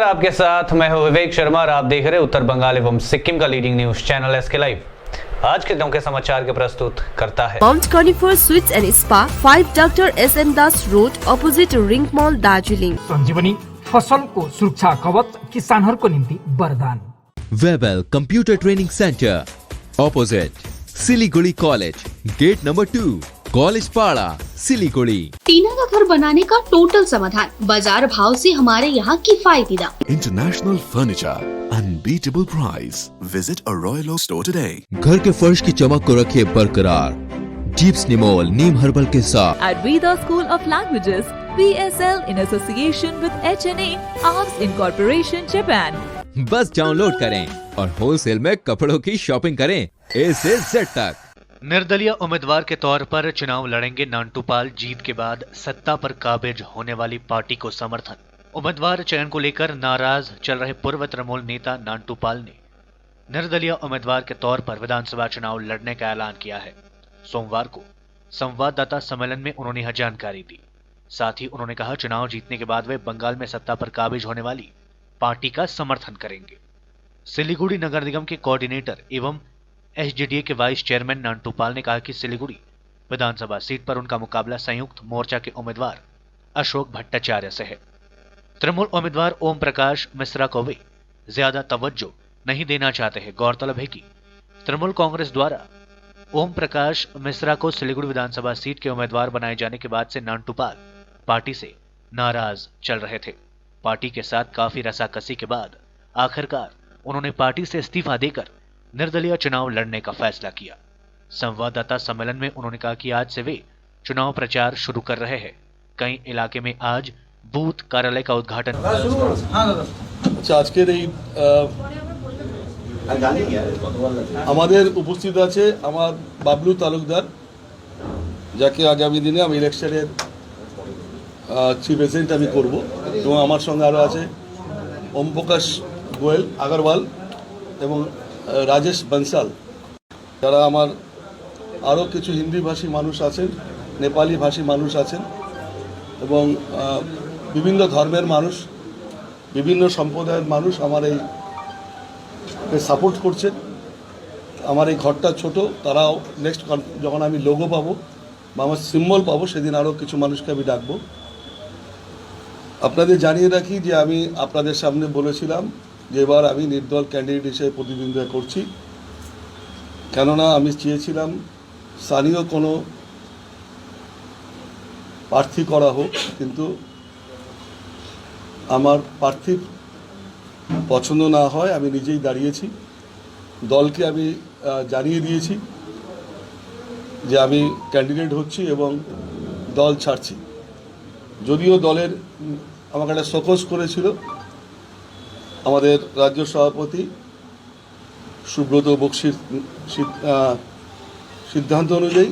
आपके साथ मैं हूं विवेक शर्मा और आप देख रहे हैं उत्तर बंगाल एवं सिक्किम का leading news channel SK live. आज के गांव के समाचार के प्रस्तुत करता है Mount Conifer Suites and Spa, 5 doctor SN Das road, opposite ring mall, Darjeeling. Sanjeevani फसलको सुरक्षा कवच किसानहरूको निम्ति वरदान। Webel computer training centre, opposite Siliguri college, gate number 2, college Para, Siliguri. टीना का घर बनाने का टोटल समाधान, बाजार भाव से हमारे यहाँ किफायती दाम। International furniture, unbeatable price. Visit a Royal Oak store today. घर के फर्श की चमक को रखे बरकरार, जीप्स निमोल नीम हर्बल के साथ। At Veda School of Languages, VSL in association with HNA, Arms Incorporation, Japan. बस डाउनलोड करें और होलसेल में कपड़ों की शॉपिंग करें A से Z तक। निर्दलीय उम्मीदवार के तौर पर चुनाव लड़ेंगे नानटूपाल। जीत के बाद सत्ता पर काबिज होने वाली पार्टी को समर्थन। उम्मीदवार चयन को लेकर नाराज चल रहे पूर्व तृणमूल नेता नानटूपाल ने निर्दलीय उम्मीदवार के तौर पर विधानसभा चुनाव लड़ने का ऐलान किया है। सोमवार को संवाददाता सम्मेलन में उन्होंने यह जानकारी दी। साथ ही उन्होंने कहा, चुनाव जीतने के बाद वे बंगाल में सत्ता पर काबिज होने वाली पार्टी का समर्थन करेंगे। सिलीगुड़ी नगर निगम के कोऑर्डिनेटर एवं एसडीडीए के वाइस चेयरमैन नानटूपाल ने कहा कि सिलीगुड़ी विधानसभा सीट पर उनका मुकाबला संयुक्त मोर्चा के उम्मीदवार अशोक भट्टाचार्य से है। तृणमूल उम्मीदवार ओम प्रकाश मिश्रा को वे ज्यादा तवज्जो नहीं देना चाहते हैं। गौरतलब है कि तृणमूल कांग्रेस द्वारा ओम प्रकाश मिश्रा को सिलीगुड़ी विधानसभा सीट के उम्मीदवार बनाए जाने के बाद से नानटूपाल पार्टी से नाराज चल रहे थे। पार्टी के साथ काफी रसाकसी के बाद आखिरकार उन्होंने पार्टी से इस्तीफा देकर निर्दलीय चुनाव लड़ने का फैसला किया। संवाददाता सम्मेलन में उन्होंने कहा कि आज से वे चुनाव प्रचार शुरू कर रहे हैं। कई इलाके में आज बूथ कार्यालय का उद्घाटन। আজকের এই আমাদের উপস্থিত আছে আমার বাবলু তালুকদার, যাকে আগামী দিনে আমি ইলেকশনের চিফ এজেন্ট আমি করব, এবং আমার সঙ্গে আরও আছে ওম প্রকাশ গোয়েল আগরওয়াল এবং রাজেশ বনসাল, যারা আমার আরও কিছু হিন্দি ভাষী মানুষ আছেন, নেপালি ভাষী মানুষ আছেন এবং বিভিন্ন ধর্মের মানুষ, বিভিন্ন সম্প্রদায়ের মানুষ আমার এই সাপোর্ট করছেন। আমার এই ঘরটা ছোট, তারাও নেক্সট যখন আমি লোগো পাবো বা আমার সিম্বল পাবো সেদিন আরও কিছু মানুষকে আমি ডাকবো। আপনাদের জানিয়ে রাখি যে আমি আপনাদের সামনে বলেছিলাম যে এবার আমি নির্দল ক্যান্ডিডেট হিসেবে প্রতিদ্বন্দ্বিতা করছি, কেননা আমি চেয়েছিলাম স্থানীয় কোনো প্রার্থী করা হোক, কিন্তু আমার প্রার্থী পছন্দ না হয় আমি নিজেই দাঁড়িয়েছি। দলকে আমি জানিয়ে দিয়েছি যে আমি ক্যান্ডিডেট হচ্ছি এবং দল ছাড়ছি। যদিও দলের আমাকে একটা শোকজ করেছিল আমাদের রাজ্য সভাপতি সুব্রত বক্সির সিদ্ধান্ত অনুযায়ী,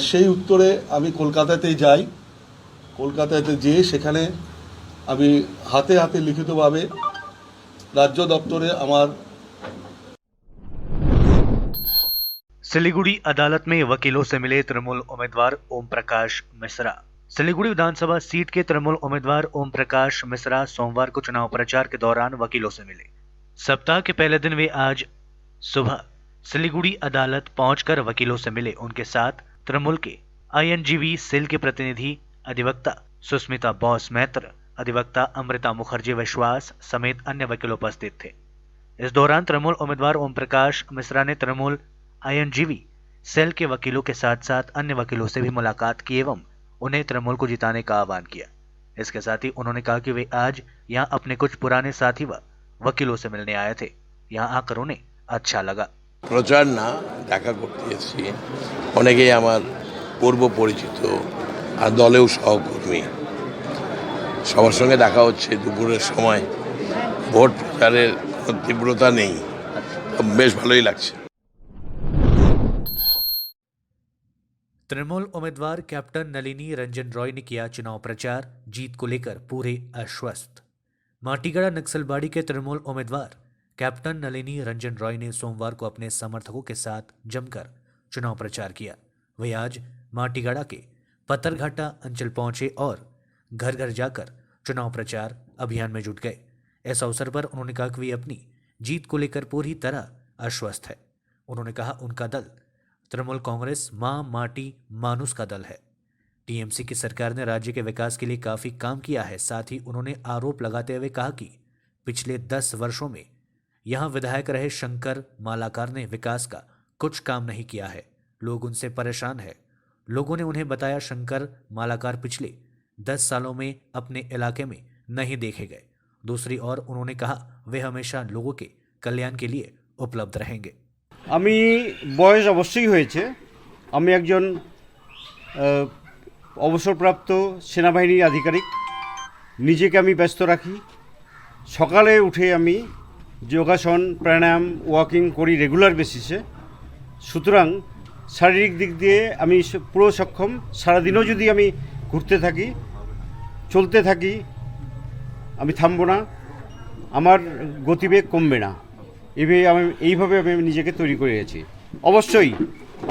সেই উত্তরে আমি কলকাতাতেই যাই। কলকাতাতে যেয়ে সেখানে আমি হাতে হাতে লিখিতভাবে রাজ্য দপ্তরে আমার। सिलीगुड़ी अदालत में वकीलों से मिले तृणमूल उम्मीदवार ओम प्रकाश मिश्रा। सिलीगुड़ी विधानसभा सीट के तृणमूल उम्मीदवार ओम प्रकाश मिश्रा सोमवार को चुनाव प्रचार के दौरान वकीलों से मिले। सप्ताह के पहले दिन वे आज सुबह सिलीगुड़ी अदालत पहुंचकर वकीलों से मिले। उनके साथ तृणमूल के आईएनजीवी सेल के प्रतिनिधि अधिवक्ता सुस्मिता बॉस मैत्र, अधिवक्ता अमृता मुखर्जी विश्वास समेत अन्य वकील उपस्थित थे। इस दौरान तृणमूल उम्मीदवार ओम प्रकाश मिश्रा ने तृणमूल आईएनजीवी सेल के वकीलों के साथ साथ अन्य वकीलों से भी मुलाकात की एवं उन्हें तृणमूल को जिताने का आह्वान किया। इसके साथ ही उन्होंने कहा कि वे आज यहाँ अपने कुछ पुराने साथी व वकीलों से मिलने आए थे। यहाँ आकर उन्हें अच्छा लगा। প্রচার না দেখা করতে এসেছি, অনেকেই আমার পূর্ব পরিচিত আর দলেও সহকর্মী, সবার সঙ্গে দেখা হচ্ছে। দুপুরের সময় ভোট প্রচারের তীব্রতা নেই, বেশ ভালোই লাগছে। तृणमूल उम्मीदवार कैप्टन नलिनी रंजन रॉय ने किया चुनाव प्रचार। जीत को लेकर पूरे आश्वस्त। माटीगढ़ा नक्सलबाड़ी के तृणमूल उम्मीदवार कैप्टन नलिनी रंजन रॉय ने सोमवार को अपने समर्थकों के साथ जमकर चुनाव प्रचार किया। वे आज माटीगढ़ा के पत्थरघाटा अंचल पहुंचे और घर घर जाकर चुनाव प्रचार अभियान में जुट गए। इस अवसर पर उन्होंने कहा कि वे अपनी जीत को लेकर पूरी तरह आश्वस्त है। उन्होंने कहा उनका दल तृणमूल कांग्रेस मां माटी मानुस का दल है। टीएमसी की सरकार ने राज्य के विकास के लिए काफी काम किया है। साथ ही उन्होंने आरोप लगाते हुए कहा कि पिछले 10 वर्षों में यहां विधायक रहे शंकर मालाकार ने विकास का कुछ काम नहीं किया है। लोग उनसे परेशान है। लोगों ने उन्हें बताया शंकर मालाकार पिछले 10 सालों में अपने इलाके में नहीं देखे गए। दूसरी ओर उन्होंने कहा वे हमेशा लोगों के कल्याण के लिए उपलब्ध रहेंगे। আমি বয়স অবশ্যই হয়েছে। আমি একজন অবসরপ্রাপ্ত সেনাবাহিনীর আধিকারিক। নিজেকে আমি ব্যস্ত রাখি। সকালে উঠে আমি যোগাসন প্রাণায়াম ওয়াকিং করি রেগুলার বেসিসে। সুতরাং শারীরিক দিক দিয়ে আমি পুরো সক্ষম। সারাদিনও যদি আমি ঘুরতে থাকি চলতে থাকি আমি থামবো না, আমার গতিবেগ কমবে না। এইভাবে আমি নিজেকে তৈরি করে গেছি।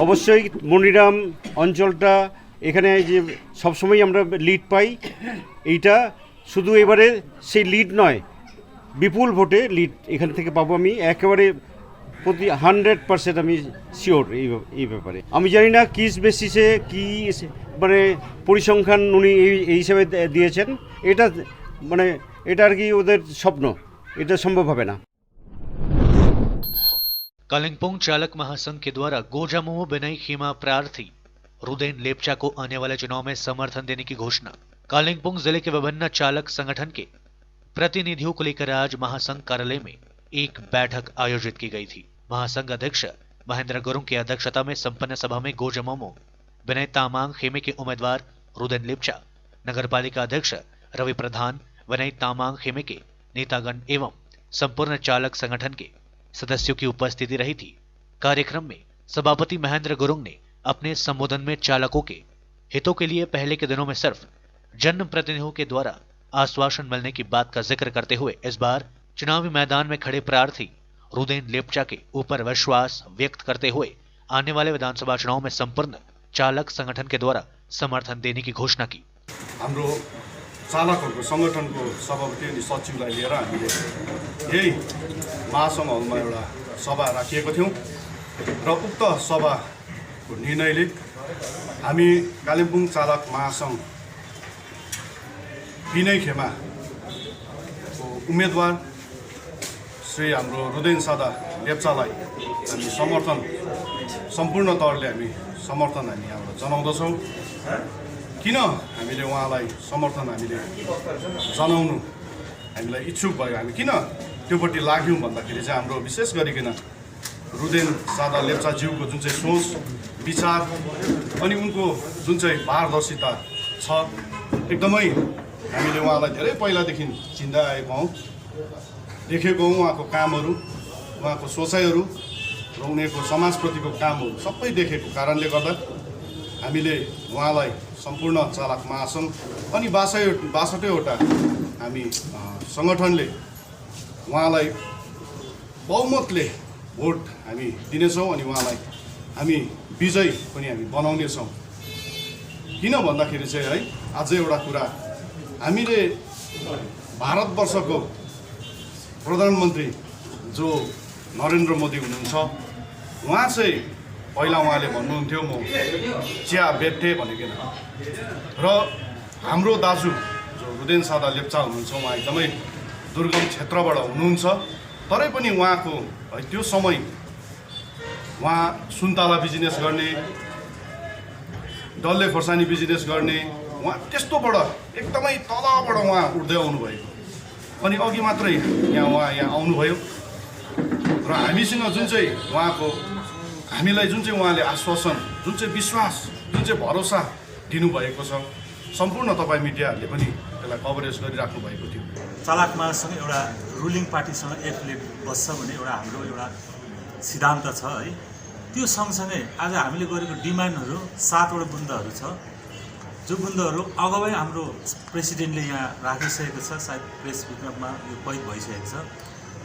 অবশ্যই মনিরাম অঞ্চলটা এখানে যে সবসময় আমরা লিড পাই, এইটা শুধু এবারে সেই লিড নয়, বিপুল ভোটে লিড এখান থেকে পাবো। আমি একেবারে প্রতি 100% আমি শিওর এই ব্যাপারে। আমি জানি না কিস বেসিসে কি মানে পরিসংখ্যান উনি এই হিসাবে দিয়েছেন। এটা আর কি ওদের স্বপ্ন, এটা সম্ভব হবে না। कालिंपोंग चालक महासंघ के द्वारा गोजामुह बिनई खीमा प्रार्थी रुदेन लेपचा को आने वाले चुनाव में समर्थन देने की घोषणा। कालिंपोंग जिले के विभिन्न चालक संगठन के प्रतिनिधियों को लेकर आज महासंघ कार्यालय में एक बैठक आयोजित की गई थी। महासंघ अध्यक्ष महेंद्र गुरुंग की अध्यक्षता में संपन्न सभा में गोजामुह बिनई तामांग खेमे के उम्मीदवार रुदेन लेपचा, नगरपालिका अध्यक्ष रवि प्रधान, विनय तामांग खेमे के नेतागण एवं संपूर्ण चालक संगठन के सदस्यों की उपस्थिति रही थी। कार्यक्रम में सभापति महेंद्र गुरुंग ने अपने संबोधन में चालकों के हितों के लिए पहले के दिनों में सिर्फ जनप्रतिनिधियों के द्वारा आश्वासन मिलने की बात का जिक्र करते हुए इस बार चुनावी मैदान में खड़े प्रार्थी रुदेन लेपचा के ऊपर विश्वास व्यक्त करते हुए आने वाले विधानसभा चुनाव में संपूर्ण चालक संगठन के द्वारा समर्थन देने की घोषणा की। चालकहरूको सङ्गठनको सभापति अनि सचिवलाई लिएर हामीले यही महासङ्घ हलमा एउटा सभा राखिएको थियौँ र उक्त सभाको निर्णयले हामी कालिम्पोङ चालक महासङ्घ बिनय खेमाको उम्मेदवार श्री हाम्रो रुदेन सादा लेप्चालाई हामी समर्थन सम्पूर्ण तौरले हामी समर्थन यहाँबाट जनाउँदछौँ। किन हामीले उहाँलाई समर्थन हामीले जनाउनु हामीलाई इच्छुक भयो, हामी किन त्योपट्टि लाग्यौँ भन्दाखेरि चाहिँ हाम्रो विशेष गरिकन रुदेन सादा लेप्चाज्यूको जुन चाहिँ सोच विचार अनि उनको जुन चाहिँ पारदर्शिता छ, एकदमै हामीले उहाँलाई धेरै पहिलादेखि चिन्दा आएको हौँ, देखेको हौँ। उहाँको कामहरू, उहाँको सोचाइहरू र उनीहरूको समाजप्रतिको कामहरू सबै देखेको कारणले गर्दा हामीले उहाँलाई सम्पूर्ण चालक महासङ्घ अनि 62वटा हामी सङ्गठनले उहाँलाई बहुमतले भोट हामी दिनेछौँ अनि उहाँलाई हामी विजयी पनि हामी बनाउनेछौँ। किन भन्दाखेरि चाहिँ है अझै एउटा कुरा, हामीले भारतवर्षको प्रधानमन्त्री जो नरेन्द्र मोदी हुनुहुन्छ, उहाँ चाहिँ पहिला उहाँले भन्नुहुन्थ्यो म चिया बेच्थेँ भनिकन, र हाम्रो दाजु जो रुदेन सादा लेप्चा हुनुहुन्छ उहाँ एकदमै दुर्गम क्षेत्रबाट हुनुहुन्छ, तरै पनि उहाँको त्यो समय उहाँ सुन्तला बिजनेस गर्ने, डल्ले खोर्सानी बिजनेस गर्ने, उहाँ त्यस्तोबाट एकदमै तलबाट उहाँ उठ्दै आउनुभएको अनि अघि मात्रै यहाँ आउनुभयो र हामीसँग जुन चाहिँ उहाँको हामीलाई जुन चाहिँ उहाँले आश्वासन, जुन चाहिँ विश्वास, जुन चाहिँ भरोसा दिनुभएको छ, सम्पूर्ण तपाईँ मिडियाहरूले पनि त्यसलाई कभरेज गरिराख्नु भएको थियो। चालक महासङ्घ एउटा रुलिङ पार्टीसँग एफिलिएट बस्छ भन्ने एउटा हाम्रो एउटा सिद्धान्त छ है। त्यो सँगसँगै आज हामीले गरेको डिमान्डहरू 7वटा बुन्दहरू छ, जो बुन्दहरू अगावै हाम्रो प्रेसिडेन्टले यहाँ राखिसकेको छ, सायद प्रेस विज्ञप्तिमा यो कैद भइसकेको छ।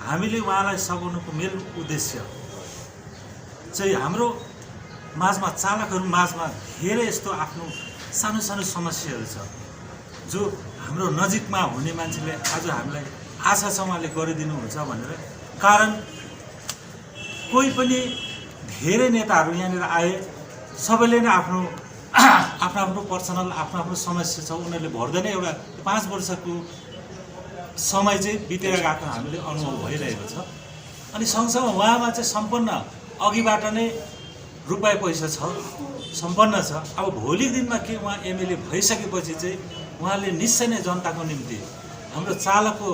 हामीले उहाँलाई सघाउनुको मेन उद्देश्य चाहिँ हाम्रो माझमा चालकहरू माझमा धेरै यस्तो आफ्नो सानो सानो समस्याहरू छ, जो हाम्रो नजिकमा हुने मान्छेले आज हामीलाई आशा छ उहाँले गरिदिनुहुन्छ भनेर। कारण कोही पनि धेरै नेताहरू यहाँनिर आए, सबैले नै आफ्नो आफ्नो पर्सनल आफ्नो समस्या छ उनीहरूले भर्दै नै एउटा 5 वर्षको समय चाहिँ बितेर गएको हामीले अनुभव भइरहेको छ। अनि सँगसँगै उहाँमा चाहिँ सम्पन्न अघिबाट नै रुपैयाँ पैसा छ, सम्पन्न छ। अब भोलि दिनमा के उहाँ एमएलए भइसकेपछि चाहिँ उहाँले निश्चय नै जनताको निम्ति, हाम्रो चालकको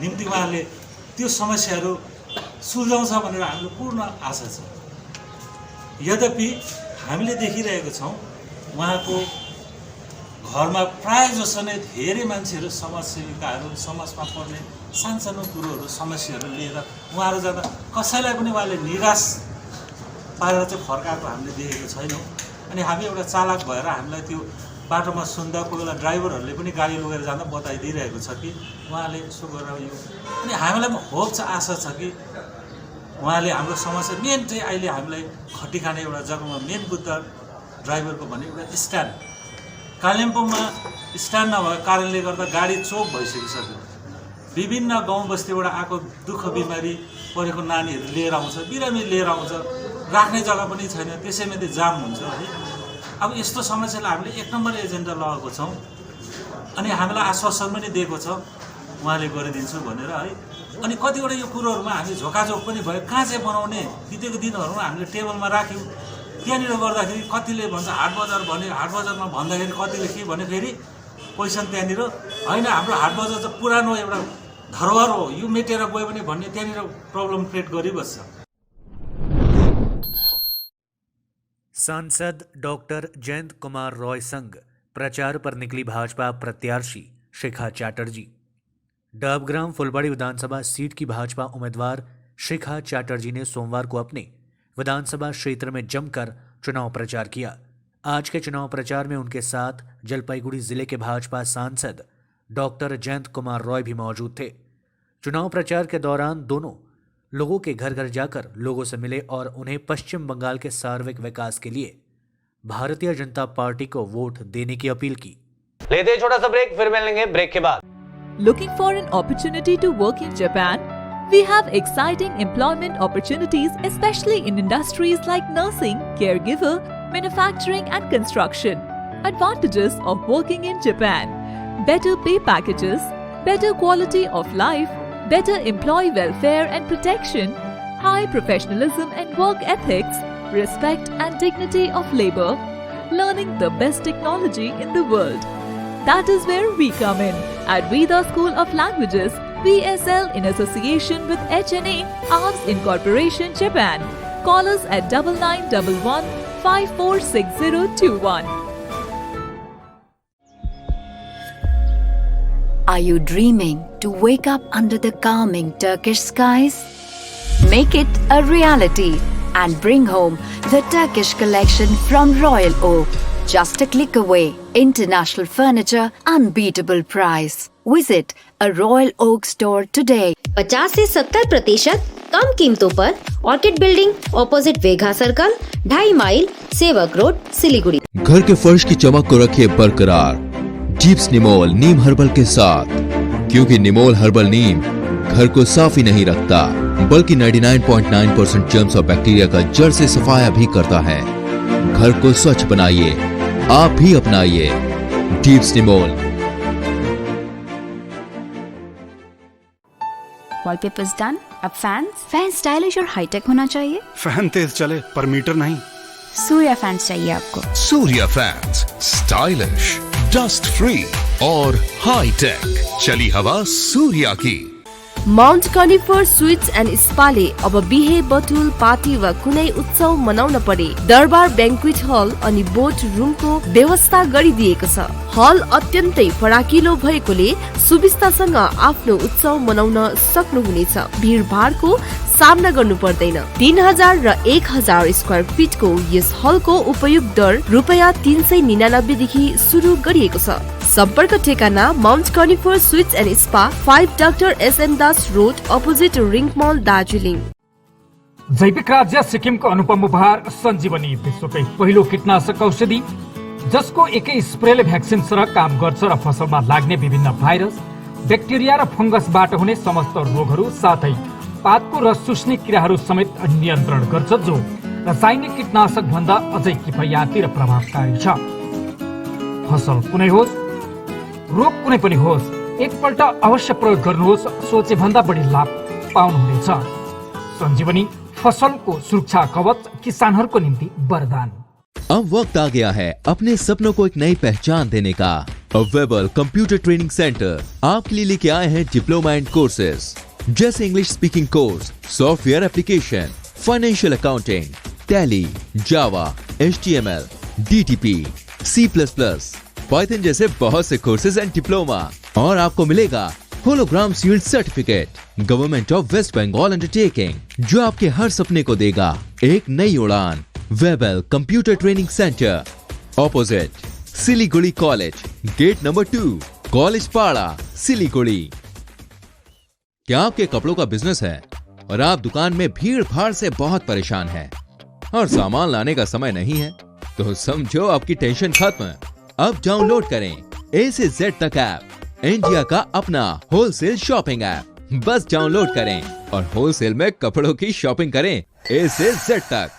निम्ति उहाँले त्यो समस्याहरू सुल्झाउँछ भनेर हाम्रो पूर्ण आशा छ। यद्यपि हामीले देखिरहेको छौँ उहाँको घरमा प्रायः जसो नै धेरै मान्छेहरू समाजसेविकाहरू, समाजमा पर्ने सानसानो कुरोहरू समस्याहरू लिएर उहाँहरू जाँदा कसैलाई पनि उहाँले निराश पारेर चाहिँ फर्काएको हामीले देखेको छैनौँ। अनि हामी एउटा चालक भएर हामीलाई त्यो बाटोमा सुन्दा कोही बेला ड्राइभरहरूले पनि गाडी लगेर जाँदा बताइदिइरहेको छ कि उहाँले यसो गरेर यो, अनि हामीलाई पनि होप छ, आशा छ कि उहाँले हाम्रो समस्या मेन चाहिँ अहिले हामीलाई खटी खाने एउटा जग्गामा मेन बुद्ध ड्राइभरको भने एउटा स्ट्यान्ड, कालिम्पोङमा स्ट्यान्ड नभएको कारणले गर्दा गाडी चोक भइसकिसक्यो। विभिन्न गाउँ बस्तीबाट आएको दुःख बिमारी परेको नानीहरू लिएर आउँछ, बिरामी लिएर आउँछ, राख्ने जग्गा पनि छैन, त्यसैमा त्यो जाम हुन्छ है। अब यस्तो समस्यालाई हामीले 1 नम्बर एजेन्डा लगाएको छौँ अनि हामीलाई आश्वासन पनि दिएको छ उहाँले गरिदिन्छु भनेर है। अनि कतिवटा यो कुरोहरूमा हामी झोकाझोक पनि भयो, कहाँ चाहिँ बनाउने बितेको दिनहरूमा हामीले टेबलमा राख्यौँ। त्यहाँनिर गर्दाखेरि कतिले भन्छ हाट बजार भन्यो, हाट बजारमा भन्दाखेरि कतिले के भने फेरि क्वेसन त्यहाँनिर होइन, हाम्रो हाट बजार चाहिँ पुरानो एउटा धरोहर हो, यो मेटेर गयो भने भन्ने त्यहाँनिर प्रब्लम क्रिएट गरिबस्छ। सांसद डॉक्टर जयंत कुमार रॉय संग प्रचार पर निकली भाजपा प्रत्याशी शिखा चैटर्जी। डबग्राम फुलबाड़ी विधानसभा सीट की भाजपा उम्मीदवार शिखा चैटर्जी ने सोमवार को अपने विधानसभा क्षेत्र में जमकर चुनाव प्रचार किया। आज के चुनाव प्रचार में उनके साथ जलपाईगुड़ी जिले के भाजपा सांसद डॉक्टर जयंत कुमार रॉय भी मौजूद थे। चुनाव प्रचार के दौरान दोनों लोगों के घर घर जाकर लोगों से मिले और उन्हें पश्चिम बंगाल के सार्वत्रिक विकास के लिए भारतीय जनता पार्टी को वोट देने की अपील की। लेते हैं छोटा सा ब्रेक, फिर मिलेंगे ब्रेक के बाद। Looking for an opportunity to work in Japan? We have exciting employment opportunities, especially in industries like nursing, caregiver, manufacturing and construction. Advantages of working in Japan: better pay packages, better quality of life, better employee welfare and protection, high professionalism and work ethics, respect and dignity of labor, learning the best technology in the world. That is where we come in at Veda School of Languages, VSL, in association with HNA, Arms Incorporation, Japan. Call us at 9911 546021. Are you dreaming to wake up under the calming Turkish skies? Make it a reality and bring home the Turkish collection from Royal Oak. Just a click away. International furniture, unbeatable price. Visit a Royal Oak store today. 50 से 70% कम कीमतों पर orchid building opposite Vega circle, 2.5 mile, Sevoke road, Siliguri. घर के फर्श की चमक को रखिए बरकरार जीप्स निमोल नीम हर्बल के साथ, क्योंकि निमोल हर्बल नीम घर को साफ ही नहीं रखता बल्कि 99.9% जर्म्स और बैक्टीरिया का जड़ से सफाया भी करता है। घर को स्वच्छ बनाइए, आप भी अपनाइए डीप्स निमोल। Wallpapers done. अब फैन स्टाइलिश और हाईटेक होना चाहिए। फैन तेज चले पर मीटर नहीं। सूर्या फैंस चाहिए आपको। Surya fans, stylish, dust free और हाई टेक। चली हवा सूर्या की। माउन्ट कनिफर स्वीट्स एन्ड स्पाले अब बिहे बटुल पार्टी वा कुनै उत्सव मनाउन परे दरबार ब्याङ्क्वेट हल अनि बोट रुमको व्यवस्था गरिदिएको छ। हल अत्यन्तै फराकिलो भएकोले सुविस्तासँग आफ्नो उत्सव मनाउन सक्नुहुनेछ। भिडभाडको सामना गर्नु पर्दैन। 3000 र 1000 स्क्वायर फिटको यस हलको उपयोग दर रुपैयाँ 399 देखि सुरु गरिएको छ। सम्पर्क ठेगाना Mount Conifer Suites and Spa, 5 doctor SN Das road, opposite ring mall, Darjeeling. जैविक राज्य सिक्किमको अनुपम उपहार सञ्जीवनी, विश्वकै पहिलो कीटनाशक औषधि जसको एकै स्प्रेले भ्याक्सिन सरह काम गर्छ र फसलमा लाग्ने विभिन्न भाइरस, ब्याक्टेरिया र फंगसबाट हुने समस्त रोगहरू साथै पातको रस चुस्ने किराहरू समेत नियन्त्रण गर्छ, जो रासायनिक कीटनाशक भन्दा अझै किफायती र प्रभावकारी छ। फसल कुनै होस्, रोग कुनै पनि होस्, एकपल्ट अवश्य प्रयोग गर्नुहोस्, सोचे भन्दा बढी लाभ पाउनुहुनेछ। संजीवनी फसलको सुरक्षा कवच, किसानहरूको निम्ति वरदान। अब वक्त आ गया है अपने सपनों को एक नई पहचान देने का। वेबल कंप्यूटर ट्रेनिंग सेंटर आपके लिए लेके आए हैं डिप्लोमा एंड कोर्सेज जैसे English speaking course, software application, financial accounting, Tally, Java, HTML, DTP, C++, Python जैसे बहुत से कोर्सेज एंड डिप्लोमा। और आपको मिलेगा hologram sealed certificate government of West Bengal undertaking, जो आपके हर सपने को देगा एक नई उड़ान। Webel computer training centre, opposite Siliguri college, gate number 2, college Para, Siliguri. क्या आपके कपड़ों का बिजनेस है और आप दुकान में भीड़ भाड़ से बहुत परेशान हैं और सामान लाने का समय नहीं है? तो समझो आपकी टेंशन खत्म। अब डाउनलोड करें A से Z तक ऐप, इंडिया का अपना होलसेल शॉपिंग ऐप। बस डाउनलोड करें और होलसेल में कपड़ों की शॉपिंग करें A से Z तक।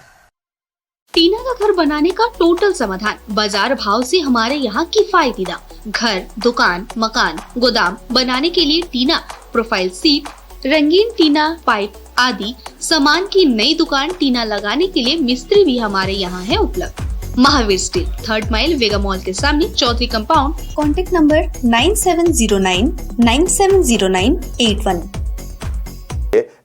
टीना का घर बनाने का टोटल समाधान, बाजार भाव से हमारे यहाँ किफायती दाम। घर, दुकान, मकान, गोदाम बनाने के लिए टीना, प्रोफाइल सीट, रंगीन टीना, पाइप आदि सामान की नई दुकान टीना लगाने के लिए मिस्त्री भी हमारे यहाँ है उपलब्ध। Mahavir steel, 3rd mile, Vega mall के सामने, Chowdhury compound. Contact number 9709 970981।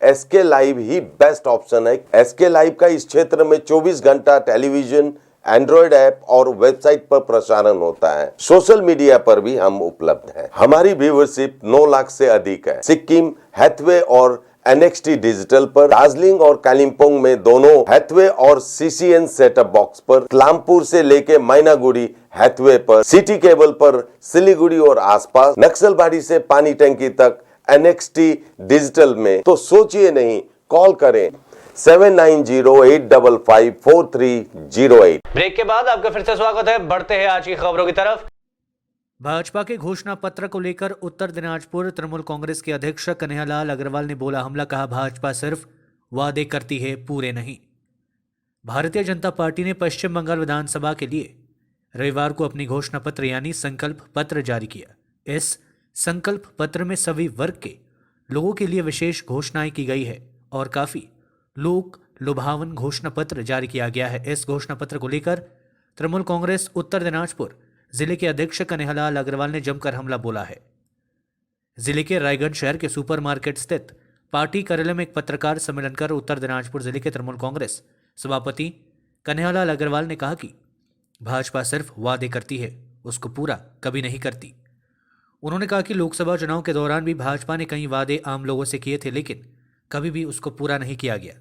SK live ही बेस्ट ऑप्शन है। SK लाइव का इस क्षेत्र में 24 घंटा टेलीविजन, एंड्रॉइड ऐप और वेबसाइट पर प्रसारण होता है। सोशल मीडिया पर भी हम उपलब्ध हैं। हमारी व्यूवरशिप 9 लाख से अधिक है। सिक्किम, हैथवे और NXT डिजिटल पर, दार्जिलिंग और कालिम्पोंग में दोनों हैथवे और CCN सेटअप बॉक्स पर, क्लामपुर से लेके मैनागुड़ी हैथवे पर, सिटी केबल पर, सिलीगुड़ी और आसपास, नक्सलबाड़ी से पानी टंकी तक NXT डिजिटल में। तो सोचिए नहीं, कॉल करें 7908554308। ब्रेक के बाद आपका फिर से स्वागत है। बढ़ते हैं आज की खबरों की तरफ। भाजपा के घोषणा पत्र को लेकर उत्तर दिनाजपुर तृणमूल कांग्रेस के अध्यक्ष कन्हैयालाल अग्रवाल ने बोला हमला, कहा भाजपा सिर्फ वादे करती है, पूरे नहीं। भारतीय जनता पार्टी ने पश्चिम बंगाल विधानसभा के लिए रविवार को अपनी घोषणा पत्र यानी संकल्प पत्र जारी किया। इस संकल्प पत्र में सभी वर्ग के लोगों के लिए विशेष घोषणाएं की गई है और काफी लोक लुभावन घोषणा पत्र जारी किया गया है। इस घोषणा पत्र को लेकर तृणमूल कांग्रेस उत्तर दिनाजपुर जिले के अध्यक्ष कन्हैयालाल अग्रवाल ने जमकर हमला बोला है। जिले के रायगढ़ शहर के सुपरमार्केट स्थित पार्टी कार्यालय में एक पत्रकार सम्मेलन कर उत्तर दिनाजपुर जिले के तृणमूल कांग्रेस सभापति कन्हैयालाल अग्रवाल ने कहा कि भाजपा सिर्फ वादे करती है, उसको पूरा कभी नहीं करती। उन्होंने कहा कि लोकसभा चुनाव के दौरान भी भाजपा ने कई वादे आम लोगों से किए थे, लेकिन कभी भी उसको पूरा नहीं किया गया।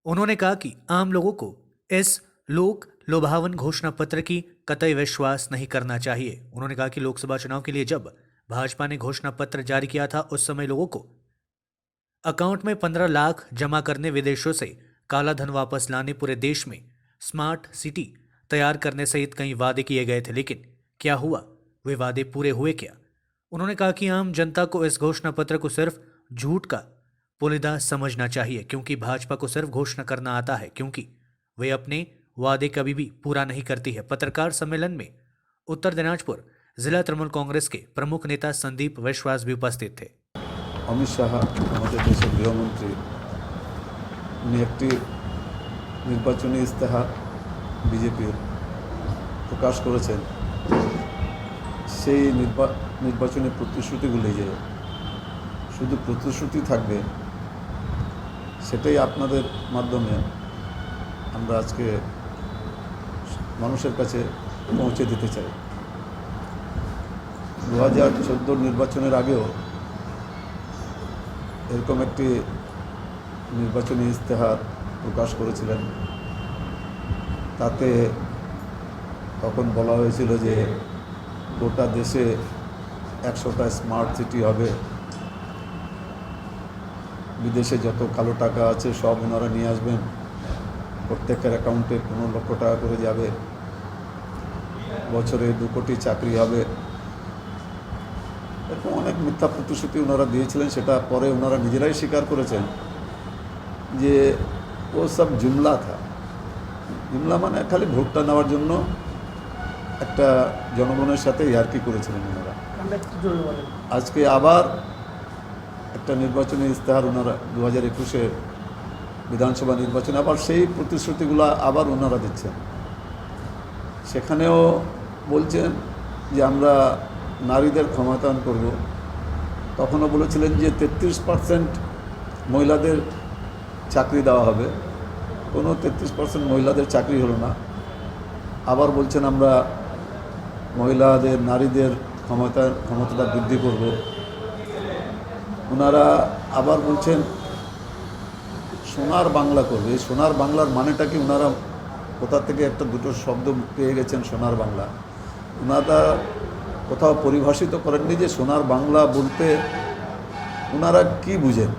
उन्होंने कहा कि आम लोगों को इस लोक लुभावन घोषणा पत्र की कतई विश्वास नहीं करना चाहिए। उन्होंने कहा कि लोकसभा चुनाव के लिए जब भाजपा ने घोषणा पत्र जारी किया था, उस समय लोगों को अकाउंट में 15 लाख जमा करने, विदेशों से काला धन वापस लाने, पूरे देश में स्मार्ट सिटी तैयार करने सहित कई वादे किए गए थे, लेकिन क्या हुआ? वे वादे पूरे हुए क्या? उन्होंने कहा कि आम जनता को इस घोषणा पत्र को सिर्फ झूठ का पुलिदा समझना चाहिए, क्योंकि भाजपा को सिर्फ घोषणा करना आता है, क्योंकि वे अपने वादे कभी भी पूरा नहीं करती है। पत्रकार सम्मेलन में उत्तर दिनाजपुर जिला तृणमूल कांग्रेस के प्रमुख नेता संदीप विश्वास भी उपस्थित थे। अमित शाह हमारे देश गृहमंत्री उन्हें एक निर्वाचनी इस्तेहार बीजेपी प्रकाश करेছেন। সেই নির্বাচনী প্রতিশ্রুতিগুলি যে শুধু প্রতিশ্রুতি থাকবে, সেটাই আপনাদের মাধ্যমে আমরা আজকে মানুষের কাছে পৌঁছে দিতে চাই। 2014 নির্বাচনের আগেও এরকম একটি নির্বাচনী ইস্তেহার প্রকাশ করেছিলেন। তাতে তখন বলা হয়েছিল যে গোটা দেশে 100টা স্মার্ট সিটি হবে, বিদেশে যত কালো টাকা আছে সব ওনারা নিয়ে আসবেন, প্রত্যেকের অ্যাকাউন্টে 15 লক্ষ টাকা করে যাবে। বছরে 2 কোটি চাকরি হবে, এরকম অনেক মিথ্যা প্রতিশ্রুতি ওনারা দিয়েছিলেন। সেটা পরে ওনারা নিজেরাই স্বীকার করেছেন যে ও সব জুমলা থা। জুমলা মানে খালি ভোটটা নেওয়ার জন্য একটা জনগণের সাথে ইয়ার্কি করেছিলেন ওনারা। আজকে আবার একটা নির্বাচনী ইস্তেহার ওনারা 2021-এর বিধানসভা নির্বাচনে আবার সেই প্রতিশ্রুতিগুলো আবার ওনারা দিচ্ছেন। সেখানেও বলছেন যে আমরা নারীদের ক্ষমতায়ন করব। তখনও বলেছিলেন যে 33% মহিলাদের চাকরি দেওয়া হবে, কোনো 33% মহিলাদের চাকরি হলো না। আবার বলছেন আমরা মহিলাদের নারীদের ক্ষমতাটা বৃদ্ধি করব। ওনারা আবার বলছেন সোনার বাংলা করবে। এই সোনার বাংলার মানেটা কি ওনারা কোথা থেকে একটা দুটো শব্দ পেয়ে গেছেন সোনার বাংলা, ওনারা কোথাও পরিভাষিত করেননি যে সোনার বাংলা বলতে ওনারা কি বুঝেন।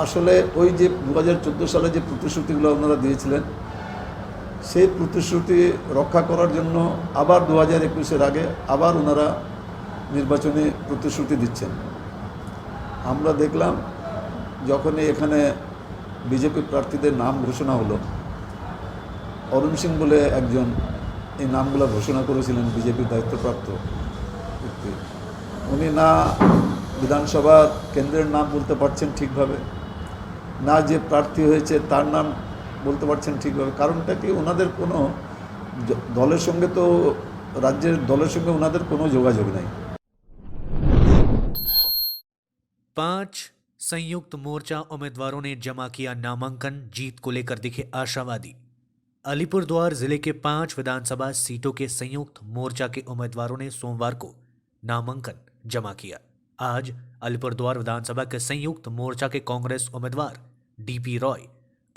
আসলে ওই যে 2014 সালে যে প্রতিশ্রুতিগুলো ওনারা দিয়েছিলেন সেই প্রতিশ্রুতি রক্ষা করার জন্য আবার 2021-এর আগে আবার ওনারা নির্বাচনী প্রতিশ্রুতি দিচ্ছেন। আমরা দেখলাম যখনই এখানে বিজেপি প্রার্থীদের নাম ঘোষণা হলো, অরুণ সিং বলে একজন এই নামগুলো ঘোষণা করেছিলেন, বিজেপির দায়িত্বপ্রাপ্ত ব্যক্তি। উনি না বিধানসভার কেন্দ্রের নাম বলতে পারছেন ঠিকভাবে, না যে প্রার্থী হয়েছে তার নাম বলতে পারছেন ঠিকভাবে। কারণটা কি, ওনাদের কোনো দলের সঙ্গে তো রাজ্যের দলের সঙ্গে ওনাদের কোনো যোগাযোগ নেই। 5 संयुक्त मोर्चा उम्मीदवारों ने जमा किया नामांकन, जीत को लेकर दिखे आशावादी। अलीपुरद्वार जिले के 5 विधानसभा सीटों के संयुक्त मोर्चा के उम्मीदवारों ने सोमवार को नामांकन जमा किया। आज अलीपुरद्वार विधानसभा के संयुक्त मोर्चा के कांग्रेस उम्मीदवार डीपी रॉय,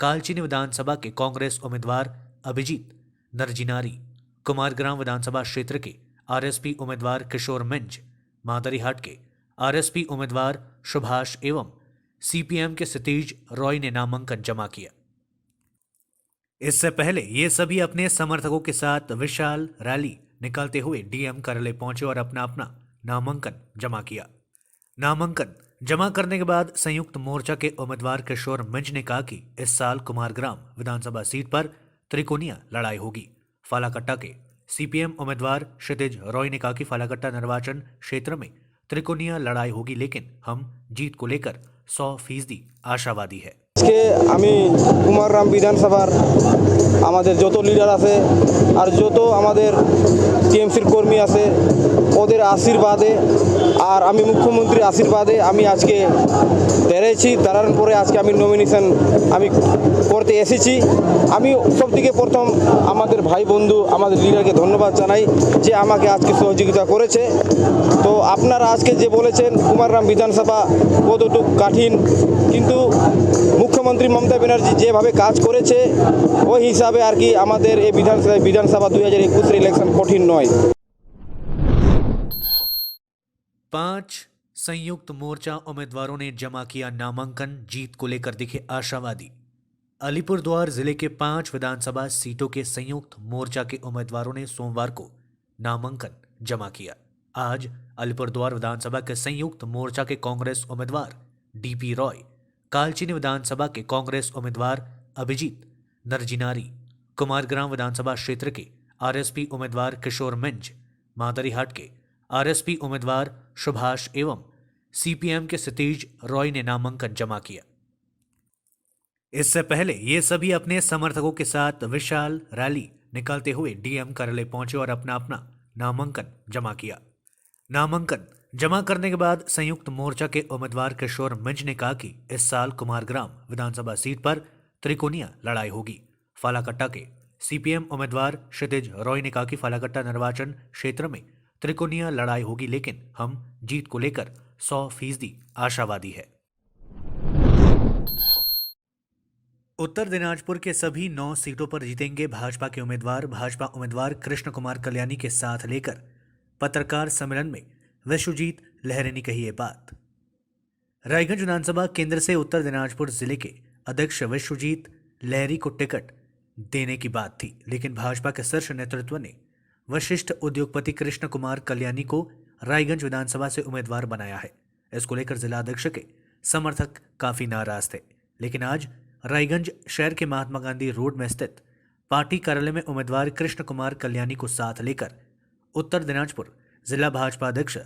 कालचिनी विधानसभा के कांग्रेस उम्मीदवार अभिजीत नरजिनारी, कुमारग्राम विधानसभा क्षेत्र के आरएसपी उम्मीदवार किशोर मिंज, मादरीहाट के आरएसपी उम्मीदवार सुभाष एवं सीपीएम के सतीश रॉय ने नामांकन जमा किया। इससे पहले ये सभी अपने समर्थकों के साथ विशाल रैली निकालते हुए डीएम कार्यालय पहुंचे और अपना अपना नामांकन जमा किया। नामांकन जमा करने के बाद संयुक्त मोर्चा के उम्मीदवार किशोर मिंज ने कहा कि इस साल कुमारग्राम विधानसभा सीट पर त्रिकोणीय लड़ाई होगी। फालाकट्टा के सीपीएम उम्मीदवार क्षितिज रॉय ने कहा कि फालाकट्टा निर्वाचन क्षेत्र में त्रिकोणीय लड़ाई होगी, लेकिन हम जीत को लेकर 100% आशावादी है। আজকে আমি কুমারগ্রাম বিধানসভার আমাদের যত লিডার আছে আর যত আমাদের টিএমসির কর্মী আছে ওদের আশীর্বাদে আর আমি মুখ্যমন্ত্রীর আশীর্বাদে আমি আজকে দাঁড়িয়েছি। দাঁড়ানোর পরে আজকে আমি নমিনেশন আমি করতে এসেছি। আমি সবথেকে প্রথম আমাদের ভাই বন্ধু আমাদের লিডারকে ধন্যবাদ জানাই যে আমাকে আজকে সহযোগিতা করেছে। তো আপনারা আজকে যে বলেছেন কুমারগ্রাম বিধানসভা কতটুকু কঠিন, কিন্তু মুখ্যমন্ত্রী মমতা ব্যানার্জি যেভাবে কাজ করেছে ওই হিসাবে আর কি আমাদের এই বিধানসভা 2021 ইলেকশন কঠিন নয়। 5 संयुक्त मोर्चा उम्मीदवारों ने जमा किया नामांकन, जीत को लेकर दिखे आशावादी। अलीपुरद्वार जिले के 5 विधानसभा सीटों के संयुक्त मोर्चा के उम्मीदवारों ने सोमवार को नामांकन जमा किया। आज अलीपुरद्वार विधानसभा के संयुक्त मोर्चा के कांग्रेस उम्मीदवार डीपी रॉय, कालचिनी विधानसभा के कांग्रेस उम्मीदवार अभिजीत नरजिनारी, कुमारग्राम विधानसभा क्षेत्र के आरएसपी उम्मीदवार किशोर मिंज, मादरीहाट के आरएसपी उम्मीदवार सुभाष एवं सीपीएम के सतीश रॉय ने नामांकन जमा किया। इससे पहले ये सभी अपने समर्थकों के साथ विशाल रैली निकालते हुए डीएम कार्यालय पहुंचे और अपना अपना नामांकन जमा किया। नामांकन जमा करने के बाद संयुक्त मोर्चा के उम्मीदवार किशोर मिंज ने कहा कि इस साल कुमारग्राम विधानसभा सीट पर त्रिकोणीय लड़ाई होगी। फालाकट्टा के सीपीएम उम्मीदवार क्षितिज रॉय ने कहा कि फालाकट्टा निर्वाचन क्षेत्र में त्रिकोणीय लड़ाई होगी, लेकिन हम जीत को लेकर 100% आशावादी है। उत्तर दिनाजपुर के सभी 9 सीटों पर जीतेंगे भाजपा के उम्मीदवार। भाजपा उम्मीदवार कृष्ण कुमार कल्याणी के साथ लेकर पत्रकार सम्मेलन में विश्वजीत लहरे ने कही ये बात। रायगंज विधानसभा केंद्र से उत्तर दिनाजपुर जिले के अध्यक्ष विश्वजीत लहरी को टिकट देने की बात थी, लेकिन भाजपा के शीर्ष नेतृत्व ने वशिष्ठ उद्योगपति कृष्ण कुमार कल्याणी को रायगंज विधानसभा से उम्मीदवार बनाया है। इसको लेकर जिला अध्यक्ष के समर्थक काफी नाराज थे, लेकिन आज रायगंज शहर के महात्मा गांधी रोड में स्थित पार्टी कार्यालय में उम्मीदवार कृष्ण कुमार कल्याणी को साथ लेकर उत्तर दिनाजपुर जिला भाजपा अध्यक्ष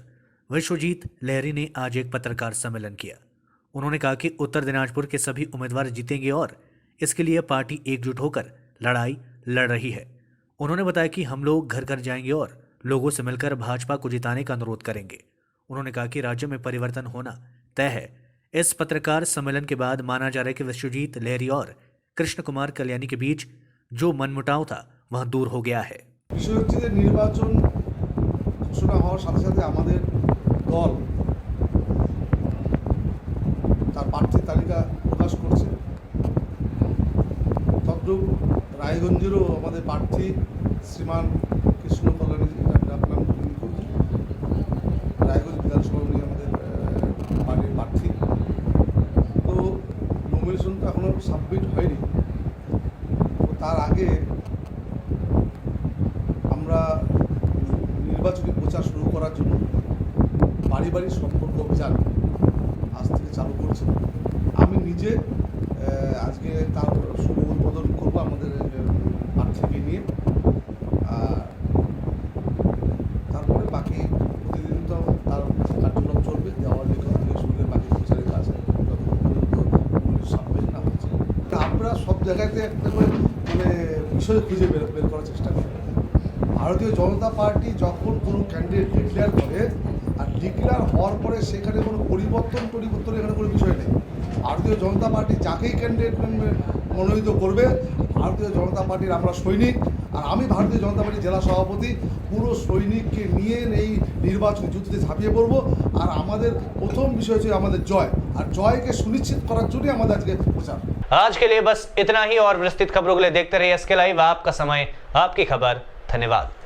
विश्वजीत लहरी ने आज एक पत्रकार सम्मेलन किया। उन्होंने कहा कि उत्तर दिनाजपुर के सभी उम्मीदवार जीतेंगे और इसके लिए पार्टी एकजुट होकर लड़ाई लड़ रही है। उन्होंने बताया कि हम लोग घर घर जाएंगे और लोगों से मिलकर भाजपा को जिताने का अनुरोध करेंगे। उन्होंने कहा कि राज्य में परिवर्तन होना तय है। इस पत्रकार सम्मेलन के बाद माना जा रहा है कि विश्वजीत लहरी और कृष्ण कुमार कल्याणी के बीच जो मनमुटाव था वह दूर हो गया है। निर्वाचन घोषणा হওয়ার সাথে সাথে আমাদের দল তার প্রার্থী তালিকা প্রকাশ করছে। তদ্রূপ রায়গঞ্জেরও আমাদের প্রার্থী শ্রীমান কৃষ্ণ কল্যাণী রায়গঞ্জ বিধানসভা উনি আমাদের পার্টির প্রার্থী। তো নমিনেশন তো এখনও সাবমিট হয়নি। তো তার আগে আমরা নির্বাচনী প্রচার শুরু করার জন্য পারিবারিক সম্পর্ক অভিযান আজ থেকে চালু করছি। আমি নিজে আজকে তার শুভ উদ্বোধন করবো আমাদের প্রার্থীকে নিয়ে। তারপরে বাকি প্রতিদিন তো তার কার্যক্রম চলবে, দেওয়ার লেখা থেকে শুরু করে বাকি প্রচারের কাজ যতক্ষণ পর্যন্ত সাবমিট না হচ্ছে। আমরা সব জায়গাতে একটা মানে বিষয় খুঁজে বের করার চেষ্টা করি। ভারতীয় জনতা পার্টি যখন কোনো ক্যান্ডিডেট ডিক্লেয়ার করে আর ডিক্লেয়ার হওয়ার পরে সেখানে কোনো পরিবর্তন এখানে কোনো বিষয় নেই। ভারতীয় জনতা পার্টি যাকেই ক্যান্ডিডেট মনোনীত করবে, ভারতীয় জনতা পার্টির আমরা সৈনিক। আর আমি ভারতীয় জনতা পার্টির জেলা সভাপতি, পুরো সৈনিককে নিয়ে এই নির্বাচনী যুদ্ধে ঝাঁপিয়ে পড়বো। আর আমাদের প্রথম বিষয় হচ্ছে আমাদের জয়, আর জয়কে সুনিশ্চিত করার জন্যই আমাদের আজকে প্রচার। आज के लिए बस इतना ही और विस्तृत खबरों के लिए देखते रहिए एसके लाइव। आपका समय, आपकी खबर। धन्यवाद।